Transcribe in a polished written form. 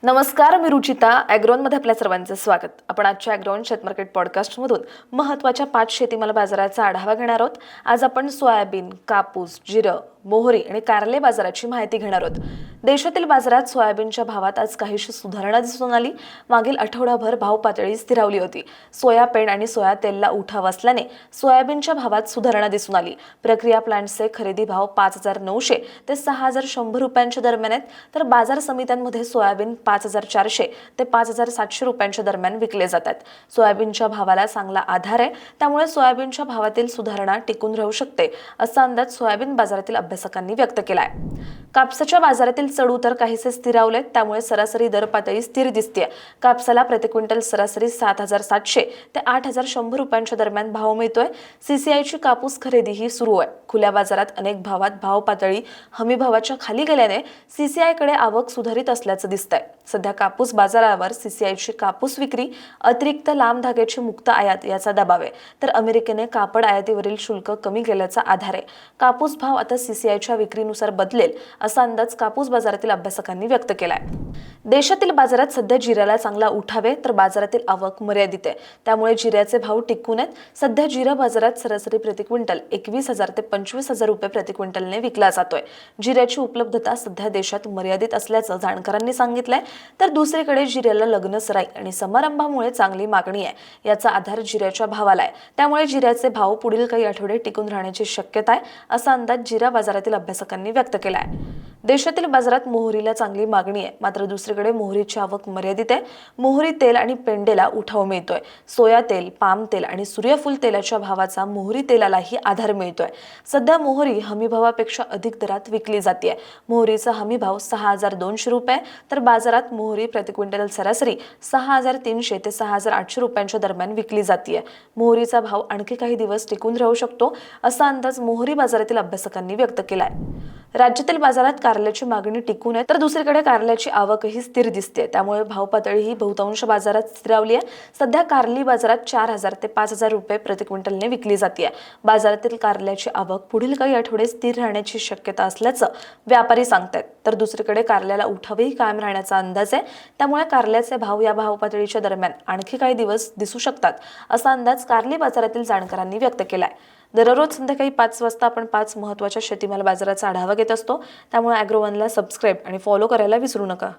नमस्कार, मी रुचिता. ॲग्रोनमध्ये आपल्या सर्वांचं स्वागत. आपण आजच्या ॲग्रोन शेतमार्केट पॉडकास्टमधून महत्त्वाच्या 5 शेतीमाल बाजाराचा आढावा घेणार आहोत. आज आपण सोयाबीन, कापूस, जिरं, मोहरी आणि कारले बाजाराची माहिती घेणार आहोत. देशातील बाजारात सोयाबीनच्या भावात आज काहीशी सुधारणा दिसून आली. मागील आठवडाभर भाव पातळी स्थिरावली होती. सोया पेंड आणि सोया तेलला उठाव असल्याने सोयाबीनच्या भावात सुधारणा दिसून आली. प्रक्रिया प्लांटचे खरेदी भाव 5,900 ते 6,100 रुपयांच्या दरम्यान आहेत, तर बाजार समित्यांमध्ये सोयाबीन 5,400 ते 5,700 रुपयांच्या दरम्यान विकले जातात. सोयाबीनच्या भावाला चांगला आधार आहे, त्यामुळे सोयाबीनच्या भावातील सुधारणा टिकून राहू शकते, असा अंदाज सोयाबीन बाजारातील अभ्यासकांनी व्यक्त केला आहे. कापसाच्या बाजारातील चढ-उतार काहीसे स्थिरावलेत, त्यामुळे सरासरी दर पातळी स्थिर दिसते. कापसाला प्रति क्विंटल सरासरी 7,700 ते 8,100 रुपयांच्या दरम्यान भाव मिळतोय. सीसीआयची कापूस खरेदी ही सुरू आहे. खुल्या बाजारात अनेक भावात भाव पातळी हमी भावाच्या खाली गेल्याने सीसीआयकडे आवक सुधारित असल्याचं दिसतंय. सध्या कापूस बाजारावर सीसीआयची कापूस विक्री, अतिरिक्त लांब धाग्याची मुक्त आयात याचा दबाव आहे, तर अमेरिकेने कापड आयातीवरील शुल्क कमी केल्याचा आधार आहे. कापूस भाव आता सीसीआयच्या विक्रीनुसार बदलेल, असा अंदाज कापूस बाजारातील अभ्यासकांनी व्यक्त केलाय. देशातील बाजारात सध्या जिऱ्याला चांगला उठाव आहे, तर बाजारातील आवक मर्यादित आहे, त्यामुळे जिऱ्याचे भाव टिकून आहेत. सध्या जिरा बाजारात सरासरी प्रति क्विंटल 21,000 ते 25,000 रुपये प्रति क्विंटलने विकला जातोय. जिऱ्याची उपलब्धता सध्या देशात मर्यादित असल्याचं जाणकारांनी सांगितलंय, तर दुसरीकडे जिऱ्याला लग्न सराई आणि समारंभामुळे चांगली मागणी आहे. याचा आधार जिऱ्याच्या भावाला आहे, त्यामुळे जिऱ्याचे भाव पुढील काही आठवडे टिकून राहण्याची शक्यता आहे, असा अंदाज जिरा बाजारातील अभ्यासकांनी व्यक्त केला आहे. देशातील बाजारात मोहरीला चांगली मागणी आहे, मात्र दुसरीकडे मोहरीची आवक मर्यादित आहे. मोहरी तेल आणि पेंडेला उठाव मिळतोय. सोया तेल, पाम तेल आणि सूर्यफूल तेलाच्या भावाचा मोहरी तेलालाही आधार मिळतोय. सध्या मोहरी हमीभावापेक्षा अधिक दरात विकली जाते. मोहरीचा हमीभाव 6,200 रुपये, तर बाजारात मोहरी प्रति क्विंटल सरासरी 6,300 ते 6,800 रुपयांच्या दरम्यान विकली जाते. मोहरीचा भाव आणखी काही दिवस टिकून राहू शकतो, असा अंदाज मोहरी बाजारातील अभ्यासकांनी व्यक्त केलाय. राज्यातील बाजारात कारल्याची मागणी टिकून आहे, तर दुसरीकडे कारल्याची आवकही स्थिर दिसते, त्यामुळे भाव पातळी ही बहुतांश बाजारात स्थिरावली आहे. सध्या कारली बाजारात 4,000 ते 5,000 रुपये प्रति क्विंटलने विकली जाते. बाजारातील कारल्याची आवक पुढील काही आठवडे स्थिर राहण्याची शक्यता असल्याचं व्यापारी सांगतात, तर दुसरीकडे कारल्याला उठावही कायम राहण्याचा अंदाज आहे, त्यामुळे कारल्याचे भाव या भाव पातळीच्या दरम्यान आणखी काही दिवस दिसू शकतात, असा अंदाज कारली बाजारातील जाणकारांनी व्यक्त केलाय. दररोज संध्याकाळी 5 वाजता आपण 5 महत्त्वाच्या शेतीमाल बाजाराचा आढावा घेत असतो, त्यामुळे ॲग्रोवनला सबस्क्राईब आणि फॉलो करायला विसरू नका.